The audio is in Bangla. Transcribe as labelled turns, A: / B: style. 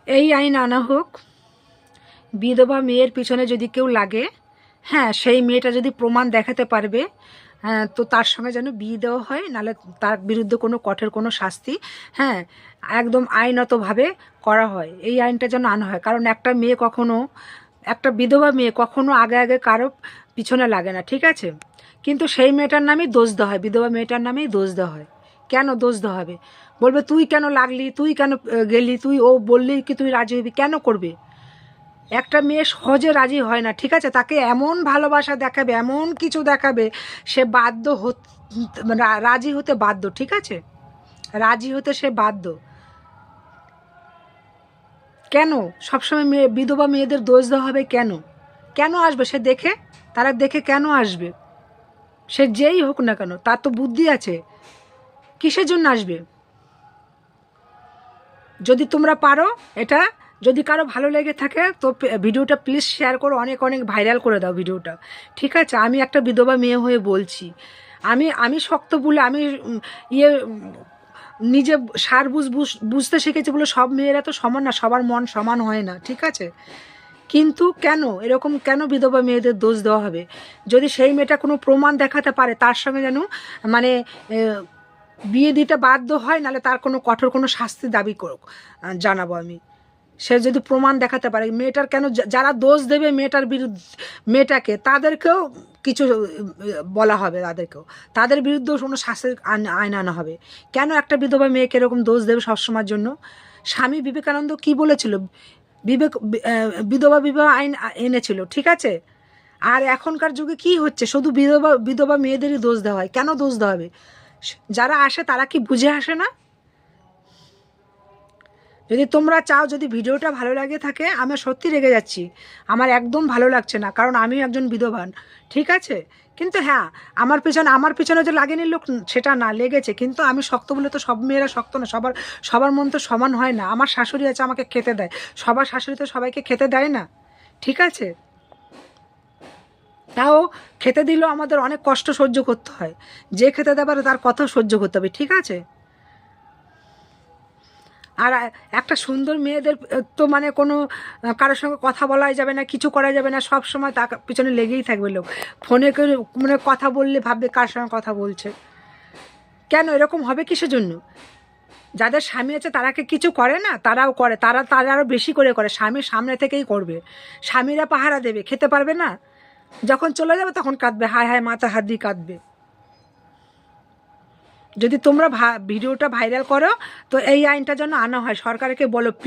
A: এই আইন আনা হোক, বিধবা মেয়ের পিছনে যদি কেউ লাগে, হ্যাঁ, সেই মেয়েটা যদি প্রমাণ দেখাতে পারবে, হ্যাঁ, তো তার সঙ্গে যেন বিয়ে দেওয়া হয়, নাহলে তার বিরুদ্ধে কোনো কঠোর কোনো শাস্তি, হ্যাঁ, একদম আইনতভাবে করা হয়। এই আইনটা যেন আনা হয়, কারণ একটা মেয়ে কখনো, একটা বিধবা মেয়ে কখনো আগে আগে কারো পিছনে লাগে না, ঠিক আছে? কিন্তু সেই মেয়েটার নামেই দোষ দেওয়া হয়, বিধবা মেয়েটার নামেই দোষ দেওয়া হয়। কেন দোষ দেওয়া হবে? বলবে তুই কেন লাগলি, তুই কেন গেলি, তুই ও বললি কি তুই রাজি হবি, কেন করবে? একটা মেয়ে সহজে রাজি হয় না, ঠিক আছে? তাকে এমন ভালোবাসা দেখাবে, এমন কিছু দেখাবে, সে বাধ্য রাজি হতে বাধ্য, ঠিক আছে? রাজি হতে সে বাধ্য। কেন সবসময় বিধবা মেয়েদের দোষ দেওয়া হবে? কেন কেন আসবে সে দেখে? তারা দেখে কেন আসবে? সে যেই হোক না কেন, তার তো বুদ্ধি আছে, কিসের জন্য আসবে? যদি তোমরা পারো এটা, যদি কারো ভালো লেগে থাকে তো ভিডিওটা প্লিজ শেয়ার করো, অনেক অনেক ভাইরাল করে দাও ভিডিওটা, ঠিক আছে? আমি একটা বিধবা মেয়ে হয়ে বলছি, আমি আমি শক্ত বলে আমি ইয়ে নিজে সার বুঝতে শিখেছি বলে সব মেয়েরা তো সমান না, সবার মন সমান হয় না, ঠিক আছে? কিন্তু কেন এরকম, কেন বিধবা মেয়েদের দোষ দেওয়া হবে? যদি সেই মেয়েটা কোনো প্রমাণ দেখাতে পারে, তার সঙ্গে যেন মানে বিয়ে দিতে বাধ্য হয়, নাহলে তার কোনো কঠোর কোনো শাস্তি দাবি করুক, জানাবো আমি। সে যদি প্রমাণ দেখাতে পারে, মেয়েটার কেন, যারা দোষ দেবে মেয়েটার বিরুদ্ধে, মেয়েটাকে, তাদেরকেও কিছু বলা হবে, তাদের বিরুদ্ধেও কোনো শাস্তির আইন আনা হবে। কেন একটা বিধবা মেয়েকে এরকম দোষ দেবে সবসময়ের জন্য? স্বামী বিবেকানন্দ কি বলেছিল? বিধবা বিবাহ আইন এনেছিল, ঠিক আছে? আর এখনকার যুগে কি হচ্ছে, শুধু বিধবা বিধবা মেয়েদেরই দোষ দেওয়া হয়। কেন দোষ দেওয়া হবে? যারা আসে তারা কি বুঝে আসে না? যদি তোমরা চাও, যদি ভিডিওটা ভালো লাগে থাকে, আমি সত্যি রেগে যাচ্ছি, আমার একদম ভালো লাগছে না, কারণ আমি একজন বিধবান, ঠিক আছে? কিন্তু হ্যাঁ, আমার পিছনে যে লাগেনি লোক, সেটা না, লেগেছে, কিন্তু আমি শক্ত বলে তো সব মেয়েরা শক্ত না, সবার সবার মন তো সমান হয় না। আমার শাশুড়ি আছে, আমাকে খেতে দেয়, সবার শাশুড়ি তো সবাইকে খেতে দেয় না, ঠিক আছে? তাও খেতে দিলেও আমাদের অনেক কষ্ট সহ্য করতে হয়, যে খেতে দেবে তার কথা সহ্য করতে হবে, ঠিক আছে? আর একটা সুন্দর মেয়েদের তো মানে কোনো কারোর সঙ্গে কথা বলাই যাবে না, কিছু করা যাবে না, সব সময় তার পিছনে লেগেই থাকবে লোক। ফোনে মানে কথা বললে ভাববে কার সঙ্গে কথা বলছে। কেন এরকম হবে কিসের জন্য? যাদের স্বামী আছে তারা কি কিছু করে না? তারাও করে, তারা আরও বেশি করে করে, স্বামীর সামনে থেকেই করবে। স্বামীরা পাহারা দেবে, খেতে পারবে না, যখন চলে যাবে তখন কাঁদবে, হায় হায় মাথা হাত দিয়ে কাঁদবে। যদি তোমরা ভিডিওটা ভাইরাল করো, তো এই আইনটা যেন আনা হয়, সরকারকে বলো।